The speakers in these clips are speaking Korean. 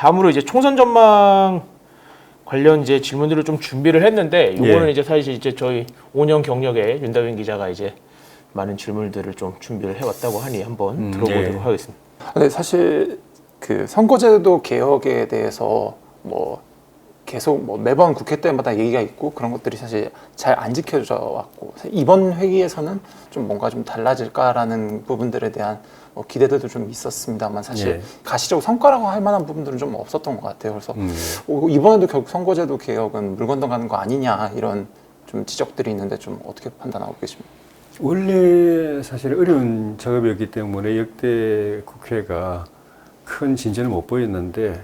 다음으로 이제 총선 전망 관련 이제 질문들을 좀 준비를 했는데 이거는 이제 사실 이제 저희 5년 경력의 윤다빈 기자가 이제 많은 질문들을 좀 준비를 해왔다고 하니 한번 들어보도록 하겠습니다. 근데 사실 그 선거제도 개혁에 대해서 뭐 계속 뭐 매번 국회 때마다 얘기가 있고 그런 것들이 사실 잘 안 지켜져 왔고 이번 회기에서는 좀 뭔가 좀 달라질까라는 부분들에 대한 뭐 기대들도 좀 있었습니다만 사실 가시적 성과라고 할 만한 부분들은 좀 없었던 것 같아요. 그래서 이번에도 결국 선거제도 개혁은 물 건너가는 거 아니냐 이런 좀 지적들이 있는데 좀 어떻게 판단하고 계십니까? 원래 사실 어려운 작업이었기 때문에 역대 국회가 큰 진전을 못 보였는데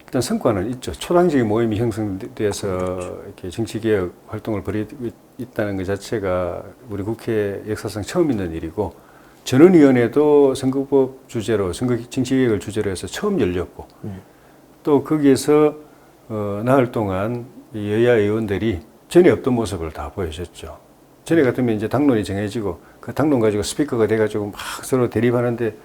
일단 성과는 있죠. 초당적인 모임이 형성돼서 이렇게 정치개혁 활동을 벌이고 있다는 것 자체가 우리 국회 역사상 처음 있는 일이고 전원위원회도 선거법 주제로 정치개혁을 주제로 해서 처음 열렸고 또 거기에서 나흘 동안 여야 의원들이 전에 없던 모습을 다 보여줬죠. 전에 같으면 이제 당론이 정해지고 그 당론 가지고 스피커가 돼가지고 막 서로 대립하는데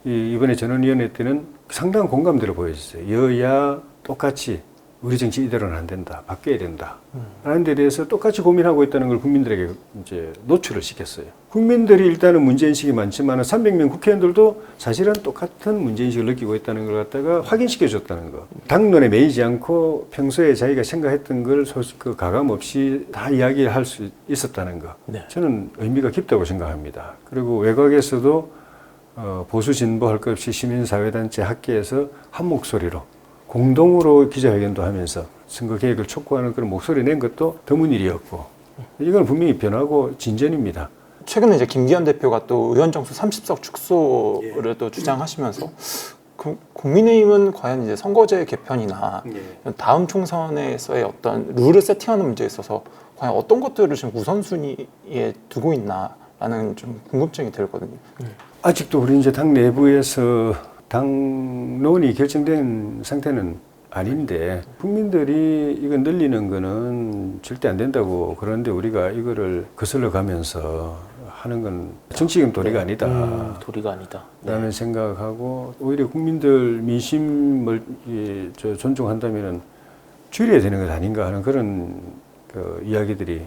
이번에 전원위원회 때는 상당한 공감대를 보여줬어요. 여야 똑같이 우리 정치 이대로는 안 된다. 바뀌어야 된다. 라는 데 대해서 똑같이 고민하고 있다는 걸 국민들에게 이제 노출을 시켰어요. 국민들이 일단은 문제인식이 많지만 300명 국회의원들도 사실은 똑같은 문제인식을 느끼고 있다는 걸 갖다가 확인시켜줬다는 거. 당론에 매이지 않고 평소에 자기가 생각했던 걸 그 가감 없이 다 이야기할 수 있었다는 거. 저는 의미가 깊다고 생각합니다. 그리고 외곽에서도 보수 진보 할 것 없이 시민사회단체 학계에서 한 목소리로 공동으로 기자회견도 하면서 선거 개혁을 촉구하는 그런 목소리 낸 것도 드문 일이었고 이건 분명히 변하고 진전입니다. 최근에 이제 김기현 대표가 또 의원 정수 30석 축소를 또 주장하시면서 국민의힘은 과연 이제 선거제 개편이나 다음 총선에서의 어떤 룰을 세팅하는 문제에 있어서 과연 어떤 것들을 지금 우선순위에 두고 있나라는 좀 궁금증이 들거든요. 아직도 우리 이제 당 내부에서 당론이 결정된 상태는 아닌데 국민들이 이거 늘리는 거는 절대 안 된다고 그러는데 우리가 이거를 거슬러 가면서 하는 건 정치적인 도리가 아니다. 도리가 아니다. 라는 생각하고 오히려 국민들 민심을 존중한다면 줄여야 되는 것 아닌가 하는 그런 그 이야기들이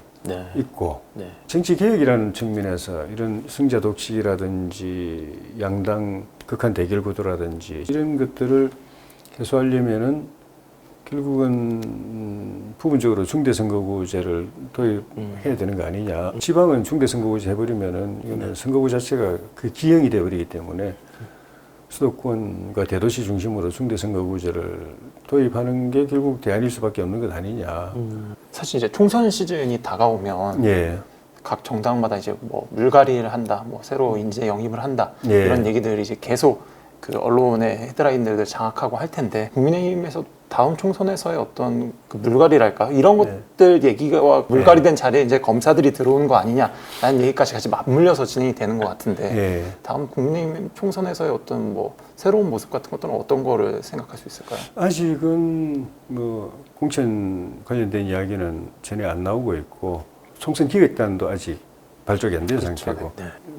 있고 정치개혁이라는 측면에서 이런 승자 독식이라든지 양당 극한 대결 구도라든지 이런 것들을 해소하려면은 결국은 부분적으로 중대선거구제를 도입해야 되는 거 아니냐. 지방은 중대선거구제 해버리면은 이거는 선거구 자체가 그 기형이 되어버리기 때문에 수도권과 대도시 중심으로 중대선거구제를 도입하는 게 결국 대안일 수밖에 없는 것 아니냐. 사실 이제 총선 시즌이 다가오면 각 정당마다 이제 뭐 물갈이를 한다, 뭐 새로 인재 영입을 한다 이런 얘기들이 이제 계속 그 언론의 헤드라인들을 장악하고 할 텐데 국민의힘에서 다음 총선에서의 어떤 그 물갈이랄까 이런 것들 얘기와 물갈이된 자리에 이제 검사들이 들어오는 거 아니냐라는 얘기까지 같이 맞물려서 진행이 되는 것 같은데 다음 국민의힘 총선에서의 어떤 뭐 새로운 모습 같은 것들은 어떤 거를 생각할 수 있을까요? 아직은 뭐 공천 관련된 이야기는 전혀 안 나오고 있고 총선 기획단도 아직 발족이 안 된 상태고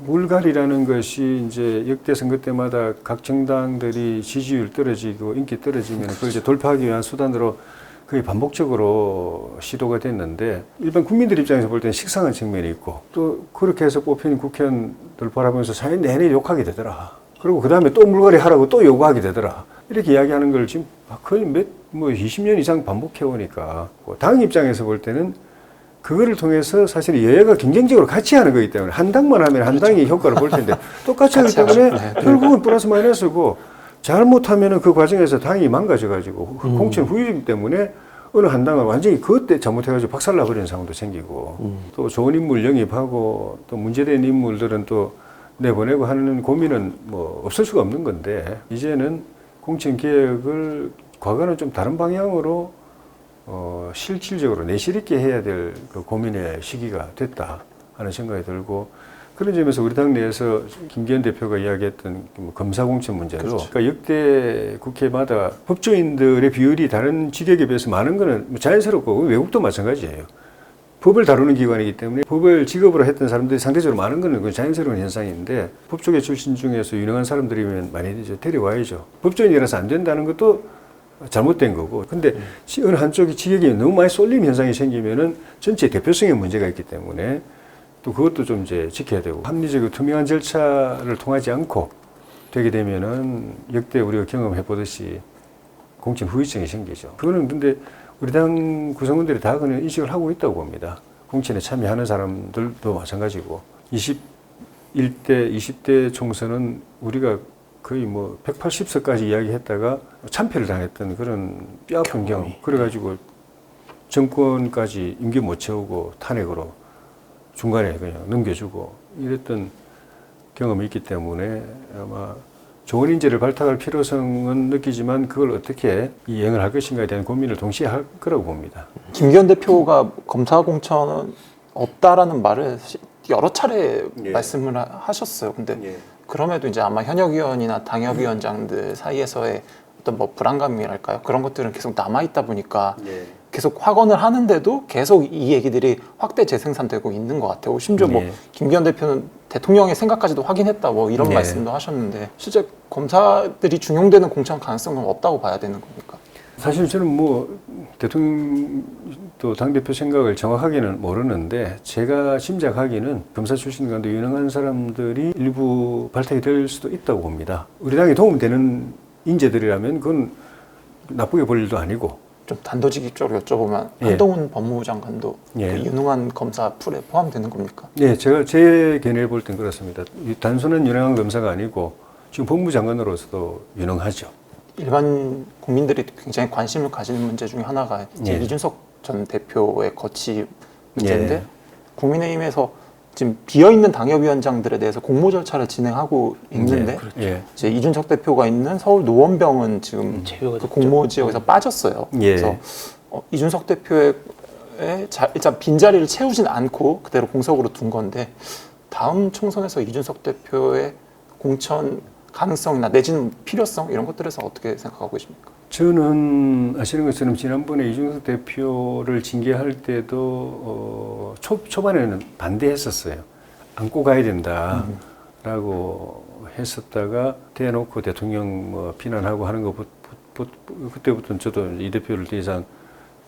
물갈이라는 것이 이제 역대 선거 때마다 각 정당들이 지지율 떨어지고 인기 떨어지면 그걸 이제 돌파하기 위한 수단으로 거의 반복적으로 시도가 됐는데 일반 국민들 입장에서 볼 때는 식상한 측면이 있고 또 그렇게 해서 뽑힌 국회의원들 바라보면서 사회 내내 욕하게 되더라. 그리고 그 다음에 또 물갈이 하라고 또 요구하게 되더라. 이렇게 이야기하는 걸 지금 거의 20년 이상 반복해 오니까 당 입장에서 볼 때는 그거를 통해서 사실 여야가 경쟁적으로 같이 하는 거기 때문에 한 당만 하면 한 당이 효과를 볼 텐데 똑같이 하기 때문에 결국은 플러스 마이너스고 잘못하면 그 과정에서 당이 망가져가지고 공천 후유이기 때문에 어느 한 당은 완전히 그때 잘못해가지고 박살나버리는 상황도 생기고 또 좋은 인물 영입하고 또 문제된 인물들은 또 내보내고 하는 고민은 뭐 없을 수가 없는 건데 이제는 공천 개혁을 과거는 좀 다른 방향으로 실질적으로 내실 있게 해야 될 그 고민의 시기가 됐다 하는 생각이 들고 그런 점에서 우리 당 내에서 김기현 대표가 이야기했던 검사 공천 문제도 그러니까 역대 국회마다 법조인들의 비율이 다른 지역에 비해서 많은 거는 자연스럽고 외국도 마찬가지예요. 법을 다루는 기관이기 때문에 법을 직업으로 했던 사람들이 상대적으로 많은 건 그건 자연스러운 현상인데 법조계 출신 중에서 유능한 사람들이면 많이 이제 데려와야죠. 법조인이라서 안 된다는 것도 잘못된 거고. 근데 어느 한쪽이 지역이 너무 많이 쏠림 현상이 생기면은 전체 대표성에 문제가 있기 때문에 또 그것도 좀 이제 지켜야 되고 합리적이고 투명한 절차를 통하지 않고 되게 되면은 역대 우리가 경험해 보듯이 공천 후유증이 생기죠. 그거는 근데 우리 당 구성원들이 다 그냥 인식을 하고 있다고 봅니다. 공천에 참여하는 사람들도 마찬가지고 21대, 20대 총선은 우리가 거의 뭐 180석까지 이야기했다가 참패를 당했던 그런 뼈아픈 경험. 그래가지고 정권까지 임기 못 채우고 탄핵으로 중간에 그냥 넘겨주고 이랬던 경험이 있기 때문에 아마 좋은 인재를 발탁할 필요성은 느끼지만 그걸 어떻게 이행을 할 것인가에 대한 고민을 동시에 할 거라고 봅니다. 김기현 대표가 검사 공천은 없다라는 말을 여러 차례 말씀을 하셨어요. 근데 그럼에도 이제 아마 현역 의원이나 당협 위원장들 사이에서의 어떤 뭐 불안감이랄까요? 그런 것들은 계속 남아 있다 보니까 계속 확언을 하는데도 계속 이 얘기들이 확대 재생산되고 있는 것 같아요. 심지어 뭐 김기현 대표는 대통령의 생각까지도 확인했다 뭐 이런 말씀도 하셨는데 실제 검사들이 중용되는 공천 가능성은 없다고 봐야 되는 겁니까? 사실 저는 뭐 대통령 또 당대표 생각을 정확하게는 모르는데 제가 짐작하기는 검사 출신 가운데 유능한 사람들이 일부 발탁이 될 수도 있다고 봅니다. 우리 당에 도움되는 인재들이라면 그건 나쁘게 볼 일도 아니고 좀 단도직입적으로 여쭤보면 한동훈 법무부 장관도 그 유능한 검사 풀에 포함되는 겁니까? 네, 제가 제 견해를 볼 땐 그렇습니다. 단순한 유능한 검사가 아니고 지금 법무부 장관으로서도 유능하죠. 일반 국민들이 굉장히 관심을 가지는 문제 중에 하나가 이제 이준석 전 대표의 거취 문제인데 국민의힘에서 지금 비어있는 당협위원장들에 대해서 공모 절차를 진행하고 있는데 이제 이준석 대표가 있는 서울 노원병은 지금 그 공모 지역에서 빠졌어요. 그래서 이준석 대표의 일단 빈자리를 채우진 않고 그대로 공석으로 둔 건데 다음 총선에서 이준석 대표의 공천 가능성이나 내지는 필요성 이런 것들에서 어떻게 생각하고 계십니까? 저는 아시는 것처럼 지난번에 이준석 대표를 징계할 때도 초반에는 반대했었어요. 안고 가야 된다라고 했었다가 대놓고 대통령 뭐 비난하고 하는 그때부터는 저도 이 대표를 더 이상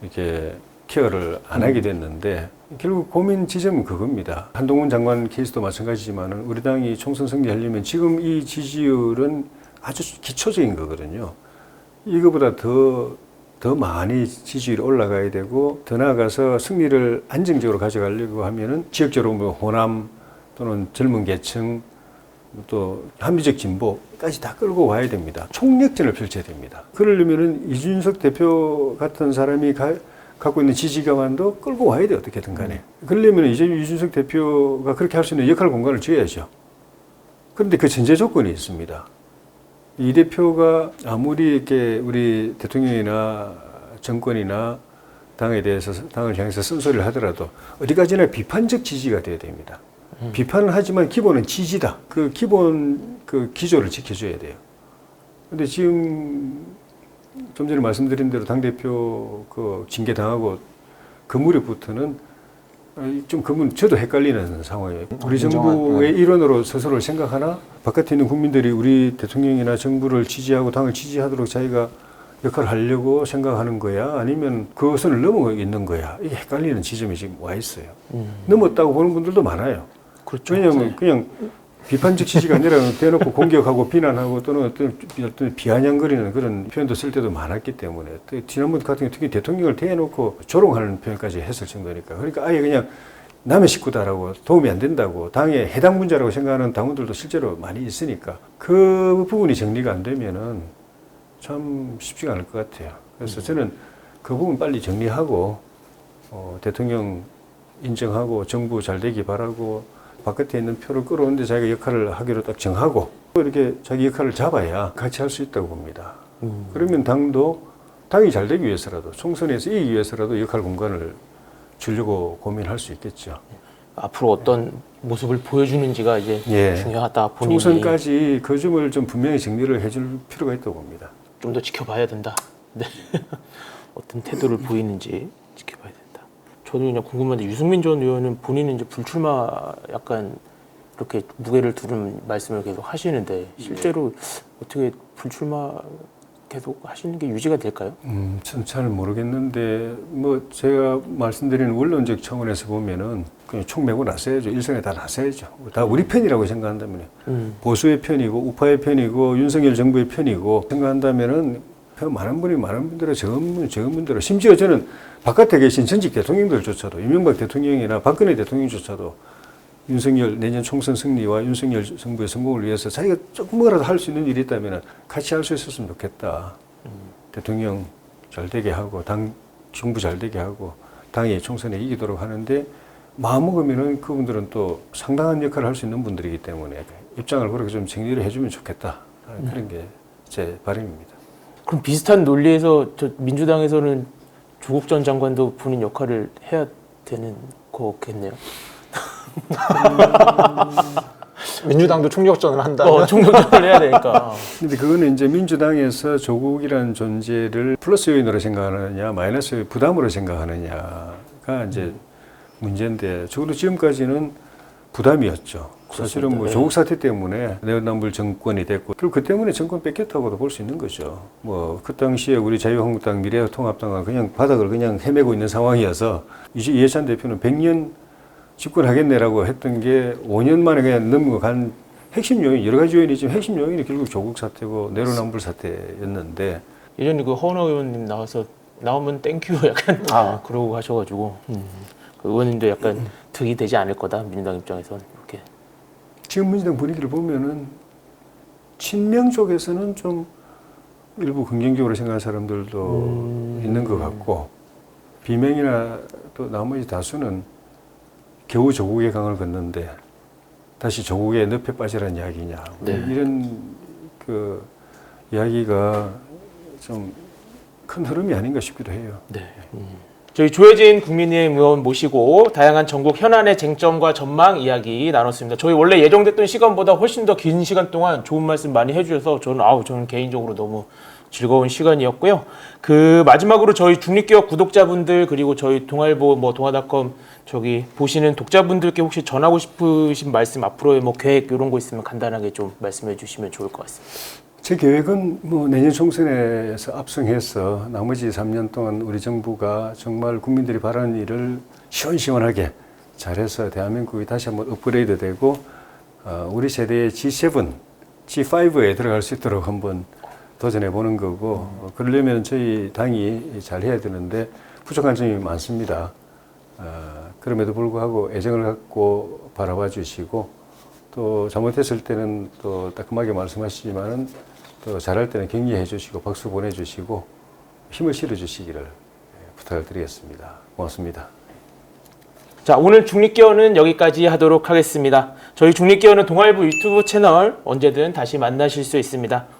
이렇게 케어를 안 하게 됐는데 결국 고민 지점은 그겁니다. 한동훈 장관 케이스도 마찬가지지만 우리 당이 총선 승리하려면 지금 이 지지율은 아주 기초적인 거거든요. 이거보다 더 많이 지지율이 올라가야 되고 더 나아가서 승리를 안정적으로 가져가려고 하면은 지역적으로 뭐 호남 또는 젊은 계층 또 합리적 진보까지 다 끌고 와야 됩니다. 총력전을 펼쳐야 됩니다. 그러려면은 이준석 대표 같은 사람이 갖고 있는 지지기반도 끌고 와야 돼요. 어떻게든 간에. 그러려면 이제 이준석 대표가 그렇게 할 수 있는 역할 공간을 줘야죠. 그런데 그 전제 조건이 있습니다. 이 대표가 아무리 이렇게 우리 대통령이나 정권이나 당에 대해서 당을 향해서 쓴소리를 하더라도 어디까지나 비판적 지지가 돼야 됩니다. 비판을 하지만 기본은 지지다. 그 기본 그 기조를 지켜줘야 돼요. 근데 지금 좀 전에 말씀드린 대로 당대표 그 징계 당하고 그 무렵부터는 좀 그분 저도 헷갈리는 상황이에요. 우리 정부의 일원으로 스스로를 생각하나 바깥에 있는 국민들이 우리 대통령이나 정부를 지지하고 당을 지지하도록 자기가 역할을 하려고 생각하는 거야? 아니면 그 선을 넘어 있는 거야? 이게 헷갈리는 지점이 지금 와 있어요. 넘었다고 보는 분들도 많아요. 그렇죠. 왜냐하면 그냥 비판적 지지가 아니라 대놓고 공격하고 비난하고 또는 어떤 비아냥거리는 그런 표현도 쓸 때도 많았기 때문에 지난번 같은 경우 특히 대통령을 대놓고 조롱하는 표현까지 했을 정도니까 그러니까 아예 그냥 남의 식구다라고 도움이 안 된다고 당에 해당 문제라고 생각하는 당원들도 실제로 많이 있으니까 그 부분이 정리가 안 되면은 참 쉽지가 않을 것 같아요. 그래서 저는 그 부분 빨리 정리하고 대통령 인정하고 정부 잘 되기 바라고 바깥에 있는 표를 끌어오는데 자기가 역할을 하기로 딱 정하고 이렇게 자기 역할을 잡아야 같이 할 수 있다고 봅니다. 그러면 당이 잘 되기 위해서라도 총선에서 이기기 위해서라도 역할 공간을 주려고 고민할 수 있겠죠. 앞으로 어떤 모습을 보여주는지가 이제 중요하다. 본인이 총선까지 그 점을 좀 분명히 정리를 해줄 필요가 있다고 봅니다. 좀 더 지켜봐야 된다. 네. 어떤 태도를 보이는지 지켜봐야 된다. 저도 그냥 궁금한데 유승민 전 의원은 본인은 이제 불출마 약간 이렇게 무게를 두는 말씀을 계속 하시는데 실제로 어떻게 불출마 계속 하시는 게 유지가 될까요? 참 잘 모르겠는데 뭐 제가 말씀드리는 원론적 차원에서 보면은 그냥 총 메고 나서야죠. 일선에 다 나서야죠. 다 우리 편이라고 생각한다면요. 보수의 편이고 우파의 편이고 윤석열 정부의 편이고 생각한다면은 많은 분들의 적은 분들은 심지어 저는 바깥에 계신 전직 대통령들조차도 이명박 대통령이나 박근혜 대통령조차도 윤석열 내년 총선 승리와 윤석열 정부의 성공을 위해서 자기가 조금이라도 할 수 있는 일이 있다면 같이 할 수 있었으면 좋겠다. 대통령 잘 되게 하고 당 정부 잘 되게 하고 당이 총선에 이기도록 하는데 마음먹으면은 그분들은 또 상당한 역할을 할 수 있는 분들이기 때문에 입장을 그렇게 좀 정리를 해주면 좋겠다. 그런 게 제 바람입니다. 그럼 비슷한 논리에서 저 민주당에서는 조국 전 장관도 본인 역할을 해야 되는 거겠네요. 민주당도 총력전을 한다. 총력전을 해야 되니까. 근데 그거는 이제 민주당에서 조국이라는 존재를 플러스 요인으로 생각하느냐, 마이너스 부담으로 생각하느냐가 이제 문제인데, 적어도 지금까지는 부담이었죠. 사실은 뭐 조국 사태 때문에 내로남불 정권이 됐고, 그리고 그 때문에 정권 뺏겼다고도 볼 수 있는 거죠. 뭐 그 당시에 우리 자유한국당, 미래통합당은 그냥 바닥을 그냥 헤매고 있는 상황이어서 이해찬 대표는 100년 집권하겠네라고 했던 게 5년 만에 그냥 넘어간 핵심 요인, 여러 가지 요인이 지금 핵심 요인이 결국 조국 사태고 내로남불 사태였는데, 예전에 그 허은하 의원님 나오면 땡큐 약간 그러고 하셔가지고 그 의원님도 약간 득이 되지 않을 거다 민주당 입장에선 이렇게. 지금 민주당 분위기를 보면은 친명 쪽에서는 좀 일부 긍정적으로 생각하는 사람들도 있는 것 같고, 비명이나 또 나머지 다수는 겨우 조국의 강을 걷는데 다시 조국의 늪에 빠지라는 이야기냐, 이런 그 이야기가 좀 큰 흐름이 아닌가 싶기도 해요. 네. 저희 조혜진 국민의힘 의원 모시고 다양한 전국 현안의 쟁점과 전망 이야기 나눴습니다. 저희 원래 예정됐던 시간보다 훨씬 더 긴 시간 동안 좋은 말씀 많이 해주셔서 저는 개인적으로 너무 즐거운 시간이었고요. 그 마지막으로 저희 중립기업 구독자분들 그리고 저희 동아일보 동아닷컴 저기 보시는 독자분들께 혹시 전하고 싶으신 말씀, 앞으로의 뭐 계획 이런 거 있으면 간단하게 좀 말씀해 주시면 좋을 것 같습니다. 제 계획은 뭐 내년 총선에서 압승해서 나머지 3년 동안 우리 정부가 정말 국민들이 바라는 일을 시원시원하게 잘해서 대한민국이 다시 한번 업그레이드되고 우리 세대의 G7, G5에 들어갈 수 있도록 한번 도전해 보는 거고, 그러려면 저희 당이 잘 해야 되는데 부족한 점이 많습니다. 그럼에도 불구하고 애정을 갖고 바라봐 주시고, 또 잘못했을 때는 또 따끔하게 말씀하시지만은 또 잘할 때는 격려해 주시고 박수 보내주시고 힘을 실어 주시기를 부탁을 드리겠습니다. 고맙습니다. 자, 오늘 중립기어는 여기까지 하도록 하겠습니다. 저희 중립기어는 동아일보 유튜브 채널 언제든 다시 만나실 수 있습니다.